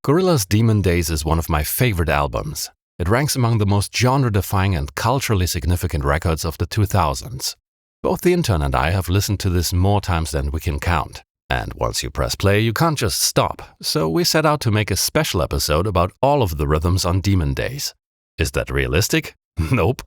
Gorillaz Demon Days is one of my favorite albums. It ranks among the most genre-defying and culturally significant records of the 2000s. Both the intern and I have listened to this more times than we can count. And once you press play, you can't just stop, so we set out to make a special episode about all of the rhythms on Demon Days. Is that realistic? Nope.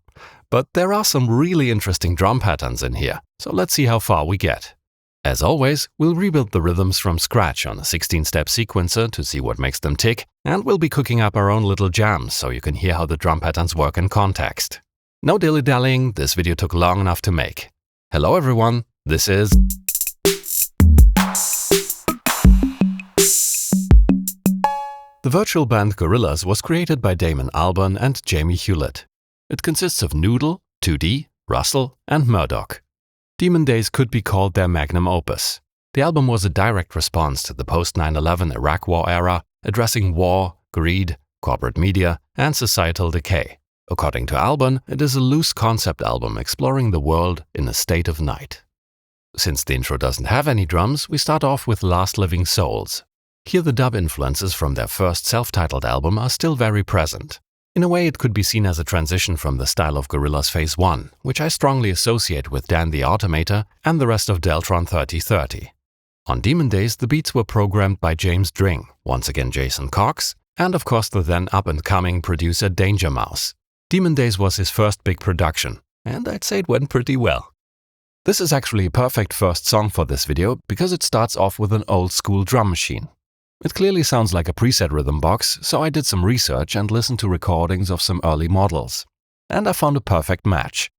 But there are some really interesting drum patterns in here, so let's see how far we get. As always, we'll rebuild the rhythms from scratch on a 16-step sequencer to see what makes them tick, and we'll be cooking up our own little jams so you can hear how the drum patterns work in context. No dilly-dallying, this video took long enough to make. Hello everyone, this is... The virtual band Gorillaz was created by Damon Albarn and Jamie Hewlett. It consists of Noodle, 2D, Russell, and Murdoch. Demon Days could be called their magnum opus. The album was a direct response to the post-9/11 Iraq War era, addressing war, greed, corporate media, and societal decay. According to Albarn, it is a loose concept album exploring the world in a state of night. Since the intro doesn't have any drums, we start off with Last Living Souls. Here the dub influences from their first self-titled album are still very present. In a way, it could be seen as a transition from the style of Gorillaz Phase 1, which I strongly associate with Dan the Automator and the rest of Deltron 3030. On Demon Days, the beats were programmed by James Dring, once again Jason Cox, and of course the then up-and-coming producer Danger Mouse. Demon Days was his first big production, and I'd say it went pretty well. This is actually a perfect first song for this video because it starts off with an old-school drum machine. It clearly sounds like a preset rhythm box, so I did some research and listened to recordings of some early models. And I found a perfect match.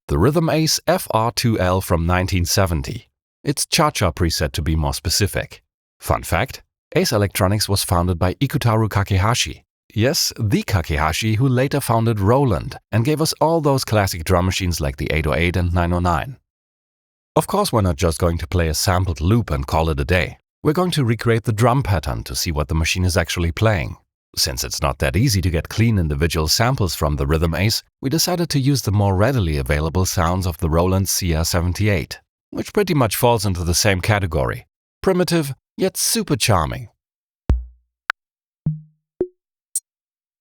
The Rhythm Ace FR2L from 1970. It's Cha-Cha preset to be more specific. Fun fact, Ace Electronics was founded by Ikutaru Kakehashi. Yes, the Kakehashi who later founded Roland and gave us all those classic drum machines like the 808 and 909. Of course, we're not just going to play a sampled loop and call it a day. We're going to recreate the drum pattern to see what the machine is actually playing. Since it's not that easy to get clean individual samples from the Rhythm Ace, we decided to use the more readily available sounds of the Roland CR78, which pretty much falls into the same category. Primitive, yet super charming.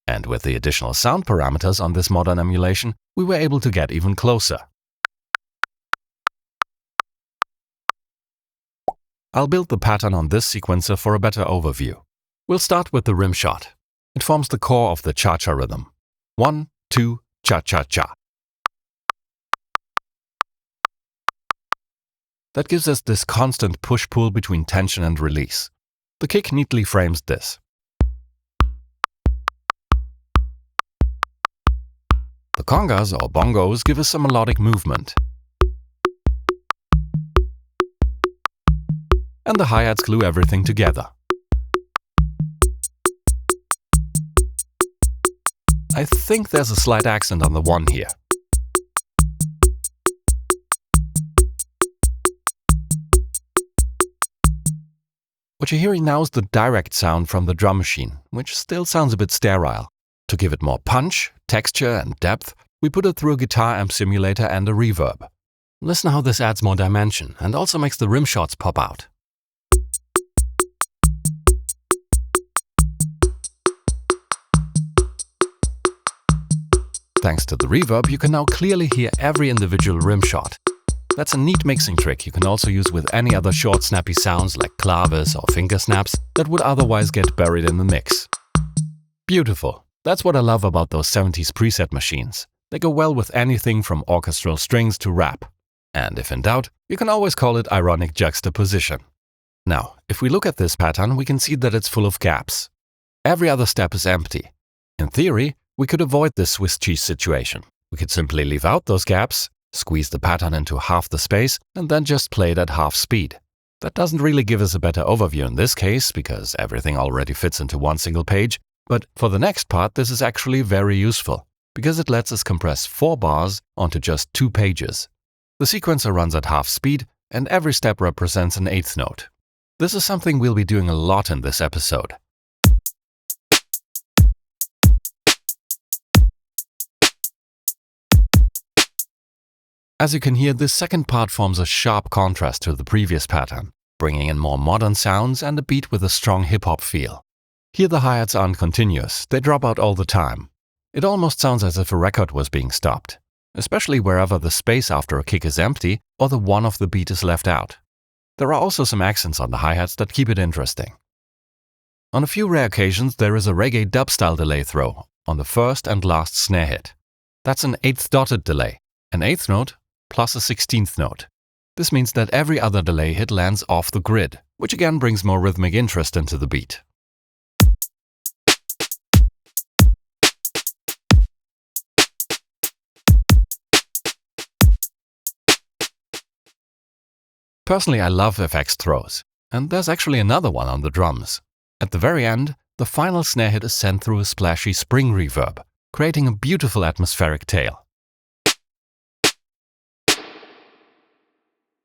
And with the additional sound parameters on this modern emulation, we were able to get even closer. I'll build the pattern on this sequencer for a better overview. We'll start with the rim shot. It forms the core of the cha-cha rhythm. 1, 2, cha-cha-cha. That gives us this constant push-pull between tension and release. The kick neatly frames this. The congas or bongos give us some melodic movement. And the hi-hats glue everything together. I think there's a slight accent on the 1 here. What you're hearing now is the direct sound from the drum machine, which still sounds a bit sterile. To give it more punch, texture and depth, we put it through a guitar amp simulator and a reverb. Listen how this adds more dimension and also makes the rim shots pop out. Thanks to the reverb, you can now clearly hear every individual rim shot. That's a neat mixing trick you can also use with any other short snappy sounds like claves or finger snaps that would otherwise get buried in the mix. Beautiful. That's what I love about those 70s preset machines. They go well with anything from orchestral strings to rap. And if in doubt, you can always call it ironic juxtaposition. Now, if we look at this pattern, we can see that it's full of gaps. Every other step is empty. In theory, we could avoid this Swiss cheese situation. We could simply leave out those gaps, squeeze the pattern into half the space, and then just play it at half speed. That doesn't really give us a better overview in this case, because everything already fits into one single page, but for the next part this is actually very useful, because it lets us compress 4 bars onto just 2 pages. The sequencer runs at half speed, and every step represents an 8th note. This is something we'll be doing a lot in this episode. As you can hear, this second part forms a sharp contrast to the previous pattern, bringing in more modern sounds and a beat with a strong hip-hop feel. Here the hi-hats aren't continuous, they drop out all the time. It almost sounds as if a record was being stopped, especially wherever the space after a kick is empty or the one of the beat is left out. There are also some accents on the hi-hats that keep it interesting. On a few rare occasions there is a reggae dub-style delay throw on the first and last snare hit. That's an 8th dotted delay, an 8th note plus a 16th note. This means that every other delay hit lands off the grid, which again brings more rhythmic interest into the beat. Personally, I love FX throws, and there's actually another one on the drums. At the very end, the final snare hit is sent through a splashy spring reverb, creating a beautiful atmospheric tail.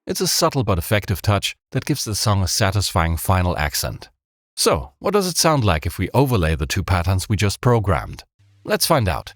It's a subtle but effective touch that gives the song a satisfying final accent. So, what does it sound like if we overlay the two patterns we just programmed? Let's find out.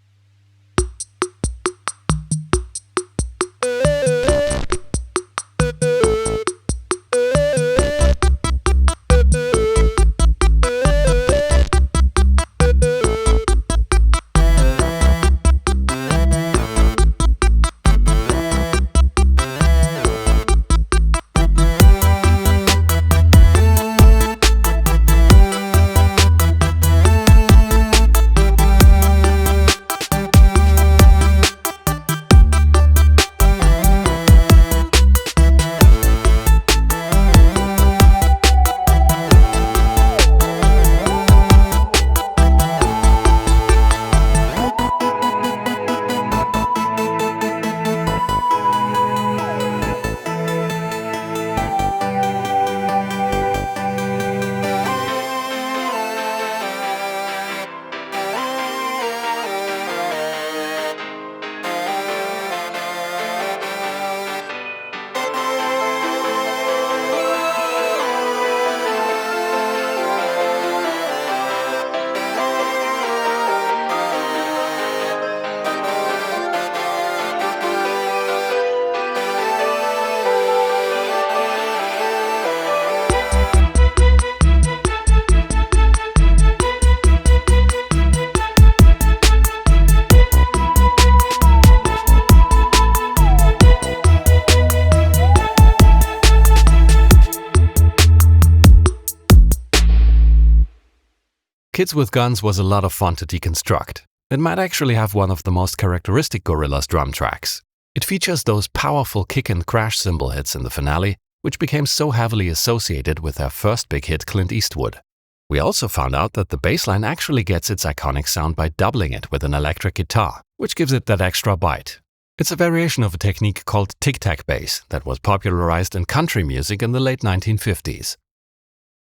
Kids with Guns was a lot of fun to deconstruct. It might actually have one of the most characteristic Gorillaz drum tracks. It features those powerful kick and crash cymbal hits in the finale, which became so heavily associated with their first big hit Clint Eastwood. We also found out that the bassline actually gets its iconic sound by doubling it with an electric guitar, which gives it that extra bite. It's a variation of a technique called tic-tac bass that was popularized in country music in the late 1950s.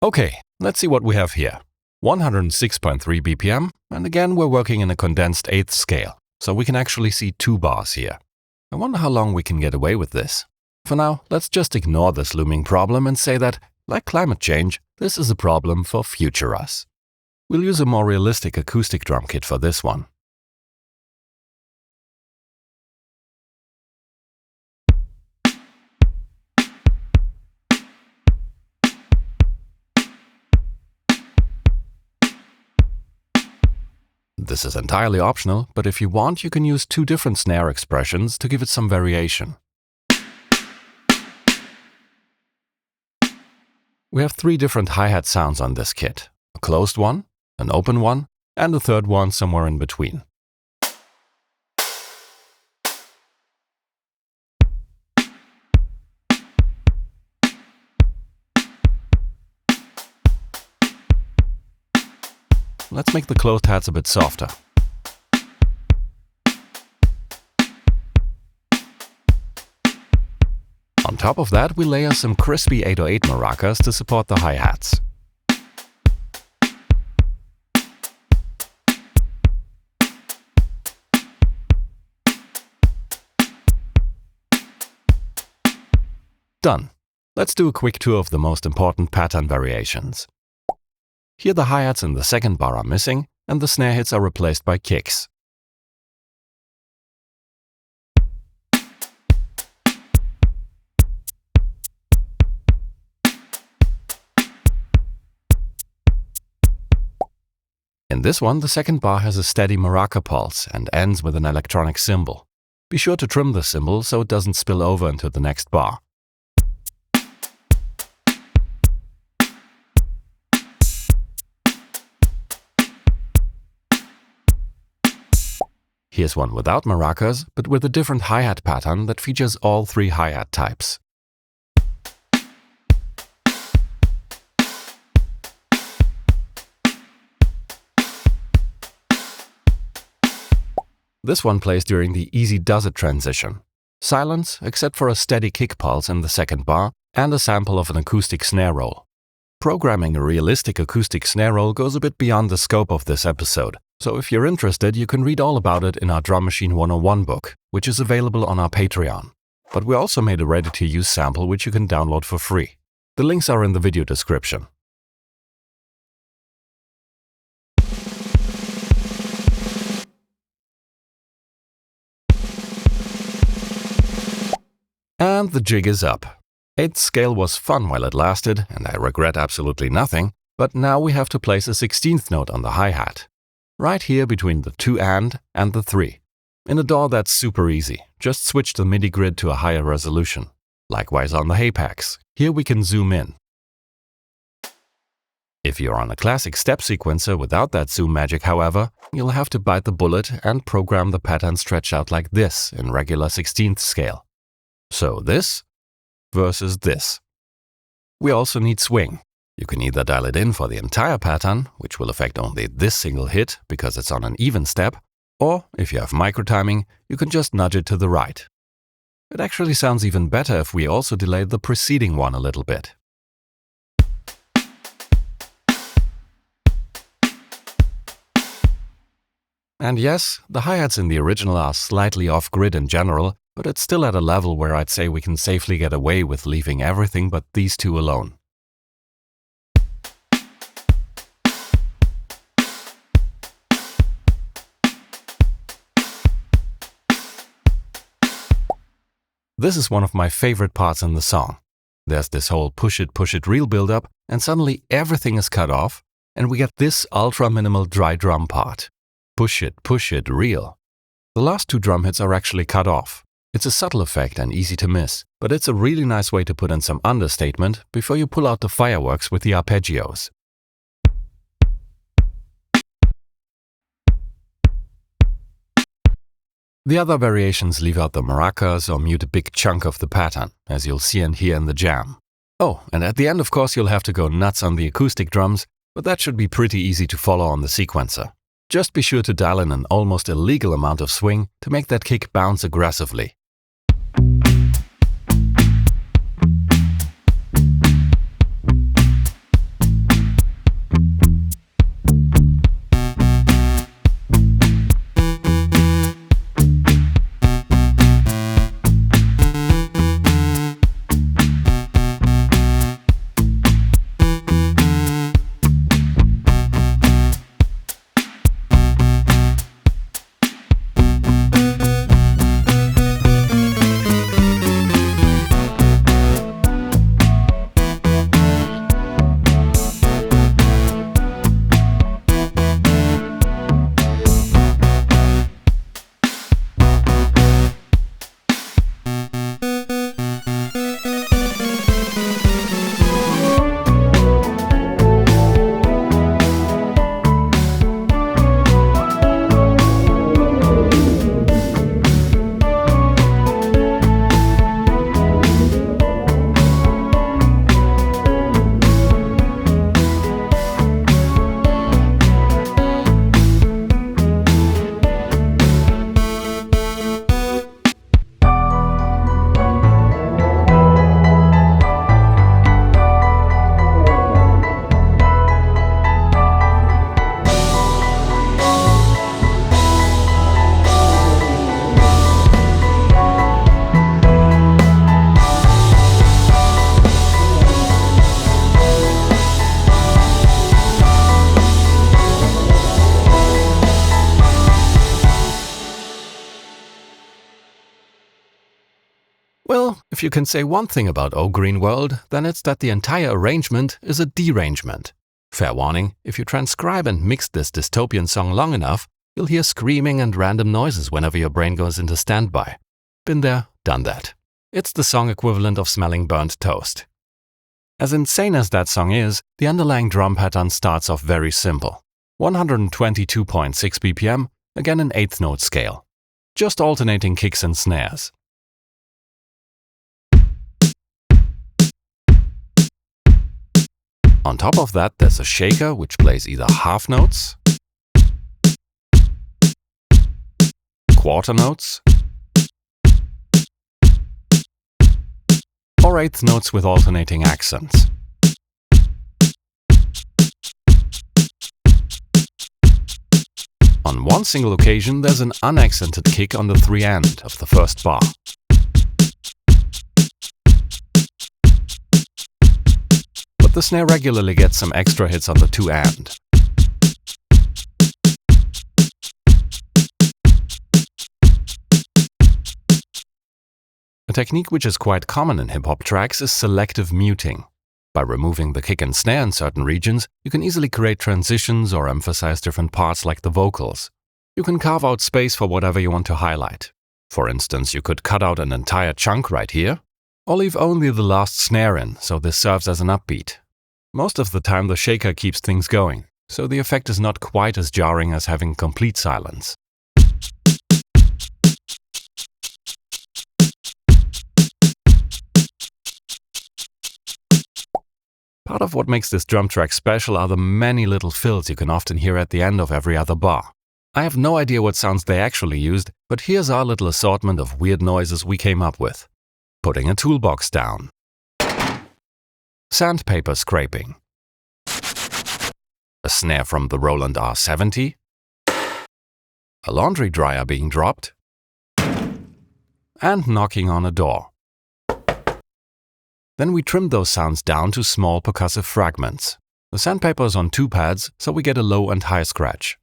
Okay, let's see what we have here. 106.3 BPM, and again we're working in a condensed 8th scale, so we can actually see 2 bars here. I wonder how long we can get away with this. For now, let's just ignore this looming problem and say that, like climate change, this is a problem for future us. We'll use a more realistic acoustic drum kit for this one. This is entirely optional, but if you want, you can use 2 different snare expressions to give it some variation. We have 3 different hi-hat sounds on this kit: a closed one, an open one, and a third one somewhere in between. Let's make the closed hats a bit softer. On top of that, we layer some crispy 808 maracas to support the hi-hats. Done. Let's do a quick tour of the most important pattern variations. Here the hi-hats in the second bar are missing, and the snare hits are replaced by kicks. In this one, the second bar has a steady maraca pulse and ends with an electronic cymbal. Be sure to trim the cymbal so it doesn't spill over into the next bar. Here's one without maracas, but with a different hi-hat pattern that features all 3 hi-hat types. This one plays during the easy does-it transition. Silence, except for a steady kick pulse in the second bar and a sample of an acoustic snare roll. Programming a realistic acoustic snare roll goes a bit beyond the scope of this episode, so if you're interested, you can read all about it in our Drum Machine 101 book, which is available on our Patreon. But we also made a ready-to-use sample which you can download for free. The links are in the video description. And the jig is up. 8th scale was fun while it lasted, and I regret absolutely nothing, but now we have to place a 16th note on the hi-hat. Right here between the 2 and the 3. In a DAW that's super easy, just switch the MIDI grid to a higher resolution. Likewise on the Apex, here we can zoom in. If you're on a classic step sequencer without that zoom magic, however, you'll have to bite the bullet and program the pattern stretch out like this in regular 16th scale. So this versus this. We also need swing. You can either dial it in for the entire pattern, which will affect only this single hit because it's on an even step, or if you have microtiming, you can just nudge it to the right. It actually sounds even better if we also delay the preceding one a little bit. And yes, the hi-hats in the original are slightly off-grid in general, but it's still at a level where I'd say we can safely get away with leaving everything but these 2 alone. This is one of my favorite parts in the song. There's this whole push it real build-up, and suddenly everything is cut off, and we get this ultra-minimal dry drum part. Push it real. The last 2 drum hits are actually cut off. It's a subtle effect and easy to miss, but it's a really nice way to put in some understatement before you pull out the fireworks with the arpeggios. The other variations leave out the maracas or mute a big chunk of the pattern, as you'll see and hear in the jam. Oh, and at the end, of course, you'll have to go nuts on the acoustic drums, but that should be pretty easy to follow on the sequencer. Just be sure to dial in an almost illegal amount of swing to make that kick bounce aggressively. Well, if you can say one thing about Oh Green World, then it's that the entire arrangement is a derangement. Fair warning, if you transcribe and mix this dystopian song long enough, you'll hear screaming and random noises whenever your brain goes into standby. Been there, done that. It's the song equivalent of smelling burnt toast. As insane as that song is, the underlying drum pattern starts off very simple. 122.6 BPM, again an eighth note scale. Just alternating kicks and snares. On top of that, there's a shaker which plays either half notes, quarter notes, or eighth notes with alternating accents. On one single occasion, there's an unaccented kick on the 3-end of the first bar. But the snare regularly gets some extra hits on the 2-end. A technique which is quite common in hip-hop tracks is selective muting. By removing the kick and snare in certain regions, you can easily create transitions or emphasize different parts like the vocals. You can carve out space for whatever you want to highlight. For instance, you could cut out an entire chunk right here, or leave only the last snare in, so this serves as an upbeat. Most of the time the shaker keeps things going, so the effect is not quite as jarring as having complete silence. Part of what makes this drum track special are the many little fills you can often hear at the end of every other bar. I have no idea what sounds they actually used, but here's our little assortment of weird noises we came up with. Putting a toolbox down. Sandpaper scraping. A snare from the Roland R70. A laundry dryer being dropped. And knocking on a door. Then we trimmed those sounds down to small percussive fragments. The sandpaper is on 2 pads, so we get a low and high scratch.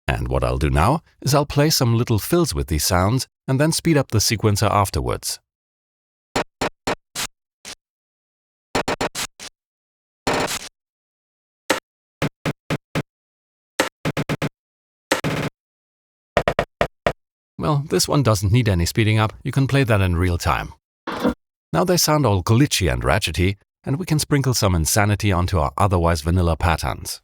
And what I'll do now is I'll play some little fills with these sounds and then speed up the sequencer afterwards. Well, this one doesn't need any speeding up, you can play that in real time. Now they sound all glitchy and ratchety, and we can sprinkle some insanity onto our otherwise vanilla patterns.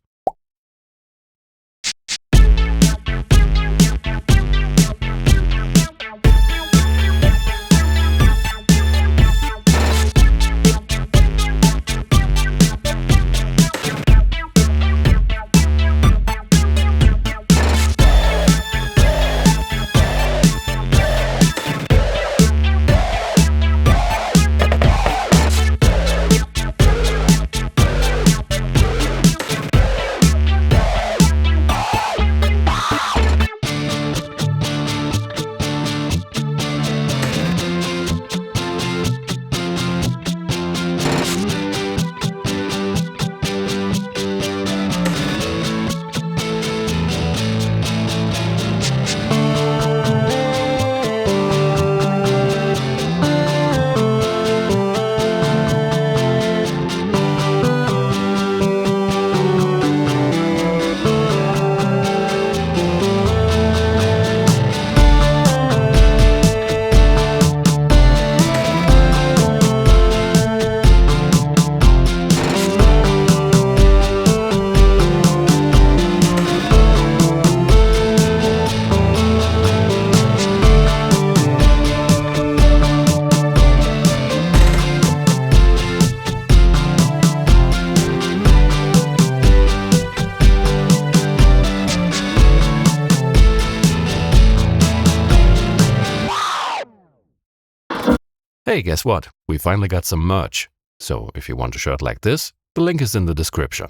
Hey, guess what? We finally got some merch. So if you want a shirt like this, the link is in the description.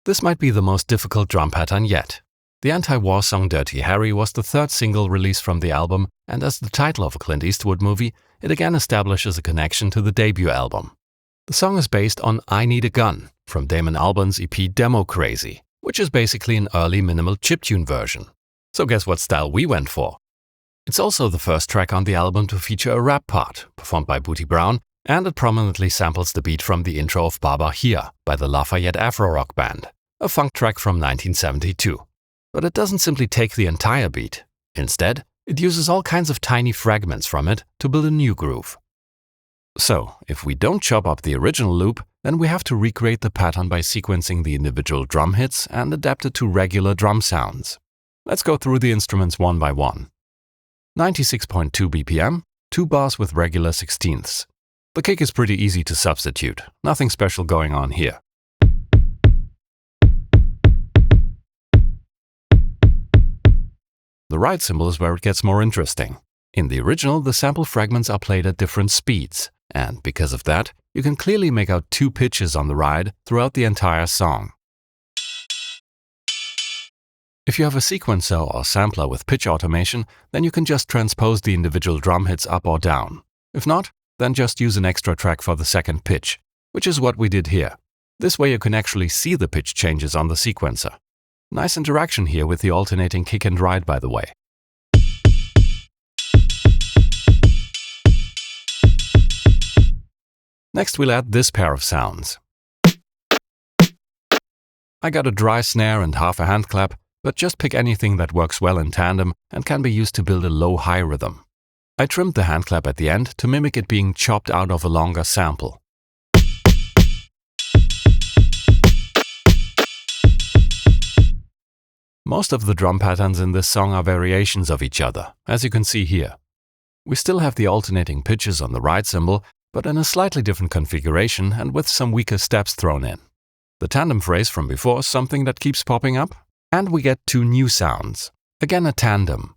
This might be the most difficult drum pattern yet. The anti-war song Dirty Harry was the 3rd single released from the album, and as the title of a Clint Eastwood movie, it again establishes a connection to the debut album. The song is based on I Need a Gun from Damon Albarn's EP Demo Crazy, which is basically an early minimal chiptune version. So guess what style we went for? It's also the first track on the album to feature a rap part, performed by Booty Brown, and it prominently samples the beat from the intro of Baba Here by the Lafayette Afro-Rock Band, a funk track from 1972. But it doesn't simply take the entire beat. Instead, it uses all kinds of tiny fragments from it to build a new groove. So, if we don't chop up the original loop, then we have to recreate the pattern by sequencing the individual drum hits and adapt it to regular drum sounds. Let's go through the instruments one by one. 96.2 BPM, 2 bars with regular sixteenths. The kick is pretty easy to substitute, nothing special going on here. The ride cymbal is where it gets more interesting. In the original, the sample fragments are played at different speeds, and because of that, you can clearly make out 2 pitches on the ride throughout the entire song. If you have a sequencer or sampler with pitch automation, then you can just transpose the individual drum hits up or down. If not, then just use an extra track for the second pitch, which is what we did here. This way you can actually see the pitch changes on the sequencer. Nice interaction here with the alternating kick and ride, by the way. Next we'll add this pair of sounds. I got a dry snare and half a hand clap, but just pick anything that works well in tandem and can be used to build a low-high rhythm. I trimmed the hand clap at the end to mimic it being chopped out of a longer sample. Most of the drum patterns in this song are variations of each other, as you can see here. We still have the alternating pitches on the ride cymbal, but in a slightly different configuration and with some weaker steps thrown in. The tandem phrase from before is something that keeps popping up, and we get 2 new sounds. Again a tandem.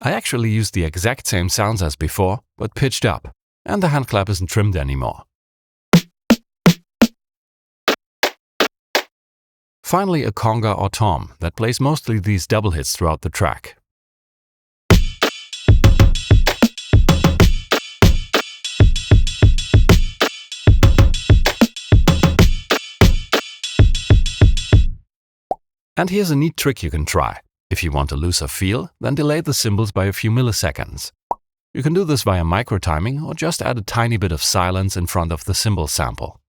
I actually used the exact same sounds as before, but pitched up, and the hand clap isn't trimmed anymore. Finally, a conga or tom that plays mostly these double hits throughout the track. And here's a neat trick you can try. If you want a looser feel, then delay the cymbals by a few milliseconds. You can do this via micro-timing or just add a tiny bit of silence in front of the cymbal sample.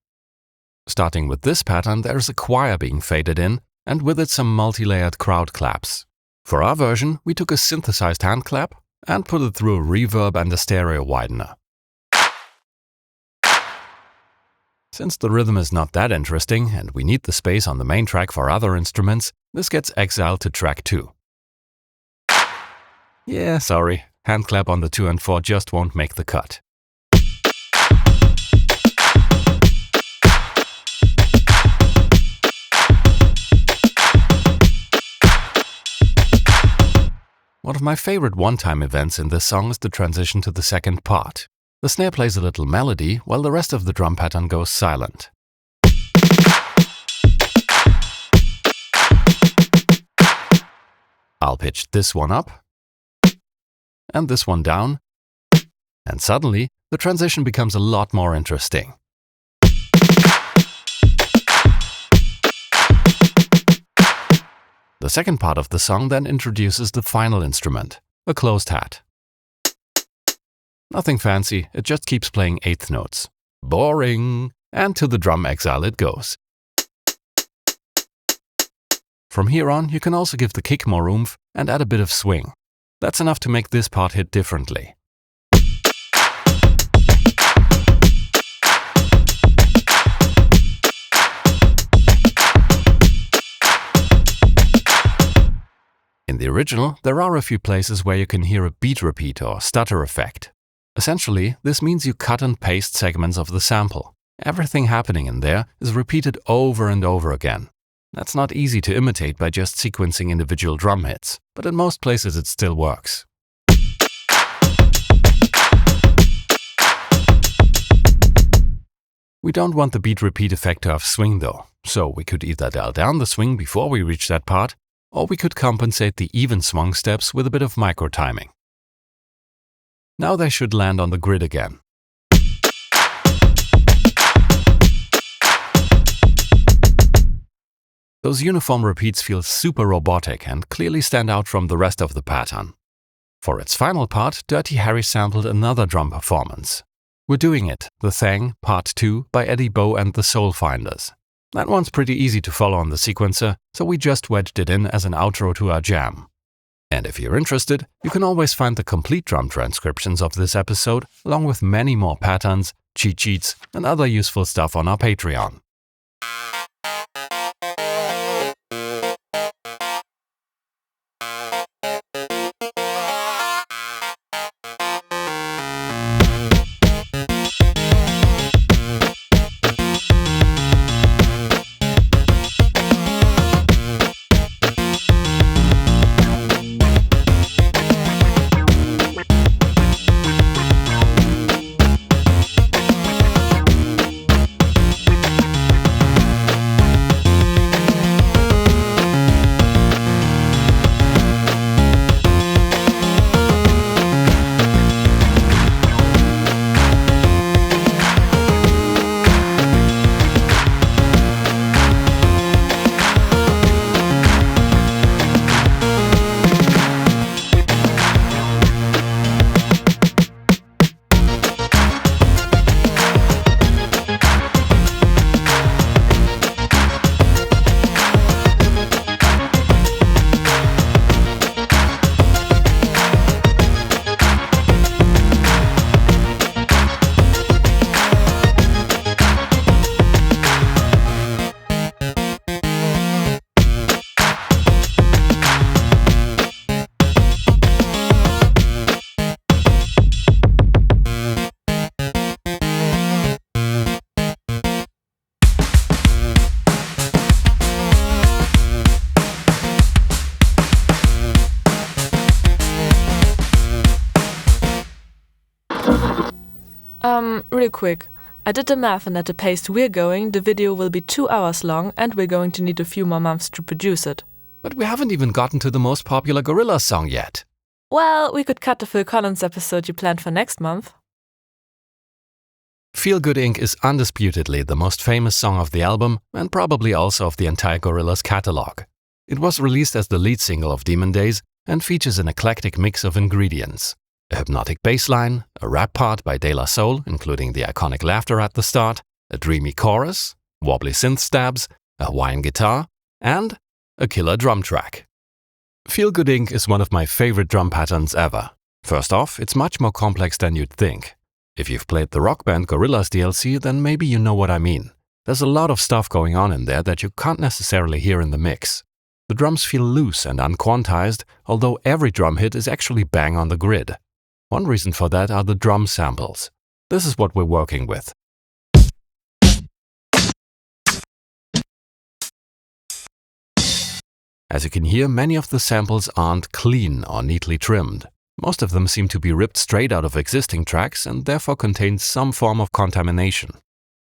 Starting with this pattern, there is a choir being faded in, and with it some multi-layered crowd claps. For our version, we took a synthesized hand clap and put it through a reverb and a stereo widener. Since the rhythm is not that interesting and we need the space on the main track for other instruments, this gets exiled to track 2. Yeah, sorry, hand clap on the 2 and 4 just won't make the cut. One of my favorite one-time events in this song is the transition to the second part. The snare plays a little melody while the rest of the drum pattern goes silent. I'll pitch this one up and this one down, and suddenly the transition becomes a lot more interesting. The second part of the song then introduces the final instrument, a closed hat. Nothing fancy, it just keeps playing eighth notes. Boring! And to the drum exile it goes. From here on, you can also give the kick more oomph and add a bit of swing. That's enough to make this part hit differently. In the original, there are a few places where you can hear a beat repeat or stutter effect. Essentially, this means you cut and paste segments of the sample. Everything happening in there is repeated over and over again. That's not easy to imitate by just sequencing individual drum hits, but in most places it still works. We don't want the beat repeat effect to have swing though, so we could either dial down the swing before we reach that part, or we could compensate the even swung steps with a bit of micro-timing. Now they should land on the grid again. Those uniform repeats feel super robotic and clearly stand out from the rest of the pattern. For its final part, Dirty Harry sampled another drum performance. We're Doing It, The Thing, Part 2 by Eddie Bow and the Soul Finders. That one's pretty easy to follow on the sequencer, so we just wedged it in as an outro to our jam. And if you're interested, you can always find the complete drum transcriptions of this episode, along with many more patterns, cheat sheets, and other useful stuff on our Patreon. Really quick. I did the math, and at the pace we're going, the video will be 2 hours long and we're going to need a few more months to produce it. But we haven't even gotten to the most popular Gorillaz song yet. Well, we could cut the Phil Collins episode you planned for next month. Feel Good Inc. is undisputedly the most famous song of the album and probably also of the entire Gorillaz catalog. It was released as the lead single of Demon Days and features an eclectic mix of ingredients. A hypnotic bass line, a rap part by De La Soul, including the iconic laughter at the start, a dreamy chorus, wobbly synth stabs, a Hawaiian guitar, and a killer drum track. Feel Good Inc. is one of my favorite drum patterns ever. First off, it's much more complex than you'd think. If you've played the rock band Gorillaz DLC, then maybe you know what I mean. There's a lot of stuff going on in there that you can't necessarily hear in the mix. The drums feel loose and unquantized, although every drum hit is actually bang on the grid. One reason for that are the drum samples. This is what we're working with. As you can hear, many of the samples aren't clean or neatly trimmed. Most of them seem to be ripped straight out of existing tracks and therefore contain some form of contamination.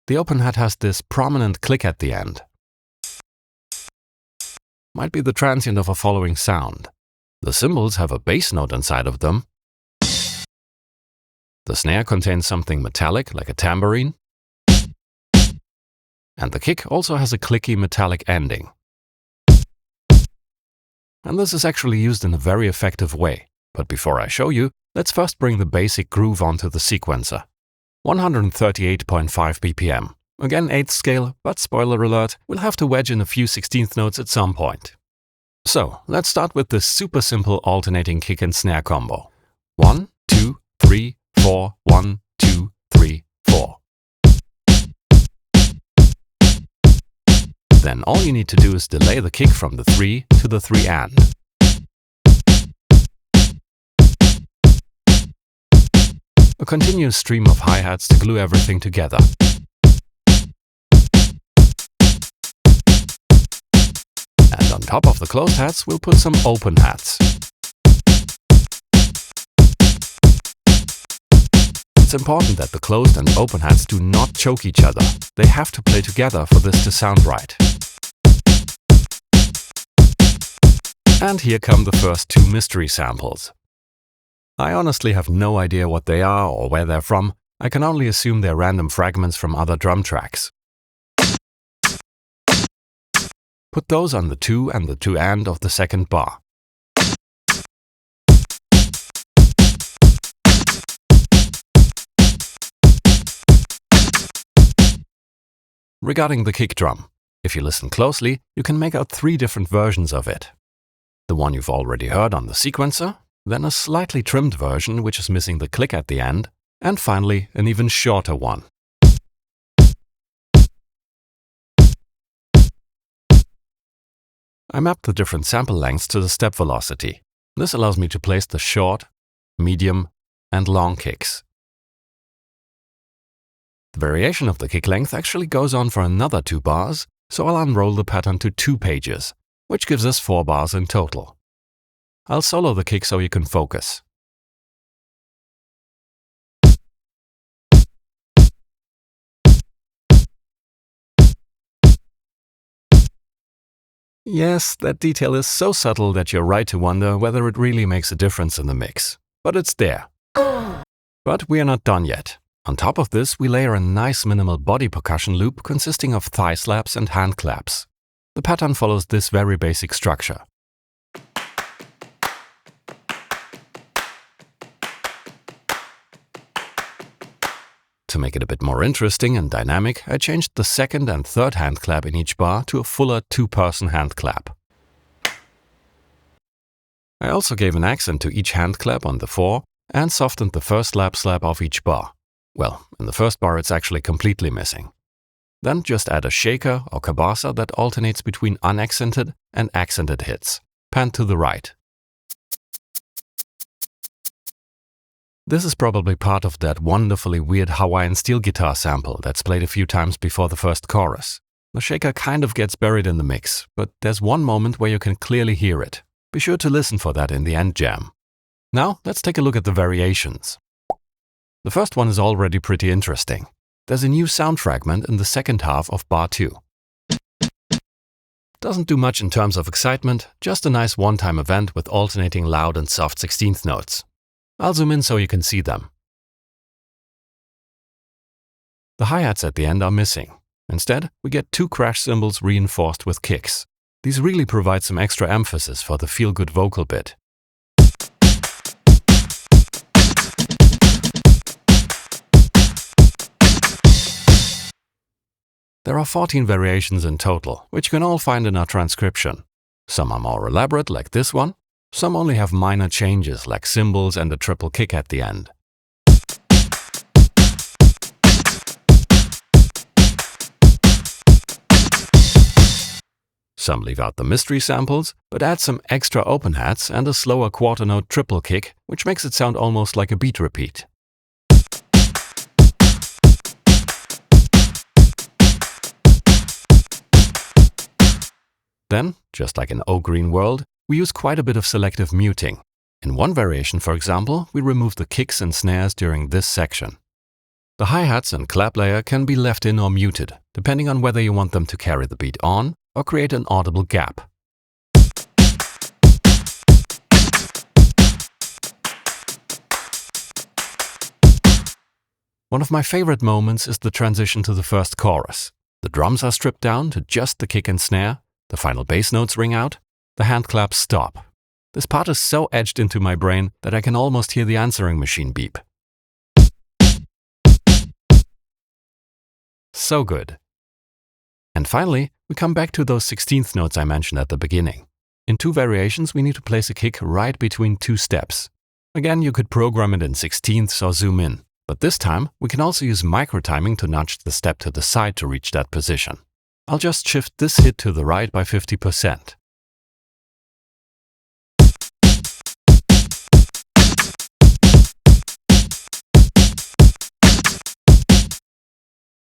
The open hat has this prominent click at the end. Might be the transient of a following sound. The cymbals have a bass note inside of them. The snare contains something metallic, like a tambourine. And the kick also has a clicky metallic ending. And this is actually used in a very effective way. But before I show you, let's first bring the basic groove onto the sequencer. 138.5 BPM. Again 8th scale, but spoiler alert, we'll have to wedge in a few 16th notes at some point. So, let's start with this super simple alternating kick and snare combo. 1, 2, 3, 4, 1, 2, 3, 4. Then all you need to do is delay the kick from the 3 to the 3 and. A continuous stream of hi-hats to glue everything together. And on top of the closed hats, we'll put some open hats. It's important that the closed and open hats do not choke each other. They have to play together for this to sound right. And here come the first two mystery samples. I honestly have no idea what they are or where they're from. I can only assume they're random fragments from other drum tracks. Put those on the 2 and the 2 end of the second bar. Regarding the kick drum, if you listen closely, you can make out 3 different versions of it. The one you've already heard on the sequencer, then a slightly trimmed version which is missing the click at the end, and finally an even shorter one. I mapped the different sample lengths to the step velocity. This allows me to place the short, medium, and long kicks. The variation of the kick length actually goes on for another 2 bars, so I'll unroll the pattern to 2 pages, which gives us 4 bars in total. I'll solo the kick so you can focus. Yes, that detail is so subtle that you're right to wonder whether it really makes a difference in the mix. But it's there. But we are not done yet. On top of this, we layer a nice minimal body percussion loop consisting of thigh slaps and hand claps. The pattern follows this very basic structure. To make it a bit more interesting and dynamic, I changed the second and third hand clap in each bar to a fuller 2-person hand clap. I also gave an accent to each hand clap on the 4 and softened the first lap slap of each bar. Well, in the first bar it's actually completely missing. Then just add a shaker or cabasa that alternates between unaccented and accented hits, panned to the right. This is probably part of that wonderfully weird Hawaiian steel guitar sample that's played a few times before the first chorus. The shaker kind of gets buried in the mix, but there's one moment where you can clearly hear it. Be sure to listen for that in the end jam. Now, let's take a look at the variations. The first one is already pretty interesting. There's a new sound fragment in the second half of bar 2. Doesn't do much in terms of excitement, just a nice one-time event with alternating loud and soft 16th notes. I'll zoom in so you can see them. The hi-hats at the end are missing. Instead, we get 2 crash cymbals reinforced with kicks. These really provide some extra emphasis for the feel-good vocal bit. There are 14 variations in total, which you can all find in our transcription. Some are more elaborate, like this one. Some only have minor changes, like cymbals and a triple kick at the end. Some leave out the mystery samples, but add some extra open hats and a slower quarter note triple kick, which makes it sound almost like a beat repeat. Then, just like in O Green World, we use quite a bit of selective muting. In one variation, for example, we remove the kicks and snares during this section. The hi-hats and clap layer can be left in or muted, depending on whether you want them to carry the beat on or create an audible gap. One of my favorite moments is the transition to the first chorus. The drums are stripped down to just the kick and snare, the final bass notes ring out, the hand claps stop. This part is so etched into my brain that I can almost hear the answering machine beep. So good. And finally, we come back to those 16th notes I mentioned at the beginning. In 2 variations, we need to place a kick right between 2 steps. Again, you could program it in 16ths or zoom in, but this time we can also use micro-timing to nudge the step to the side to reach that position. I'll just shift this hit to the right by 50%.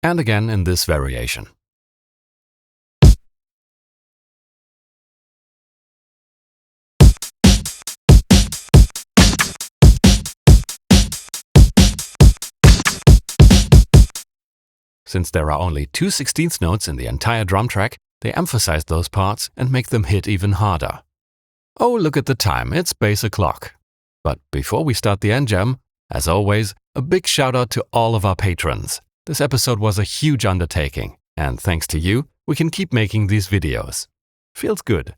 And again in this variation. Since there are only 2 16th notes in the entire drum track, they emphasize those parts and make them hit even harder. Oh, look at the time, it's bass o'clock. But before we start the end jam, as always, a big shout out to all of our patrons. This episode was a huge undertaking, and thanks to you, we can keep making these videos. Feels good.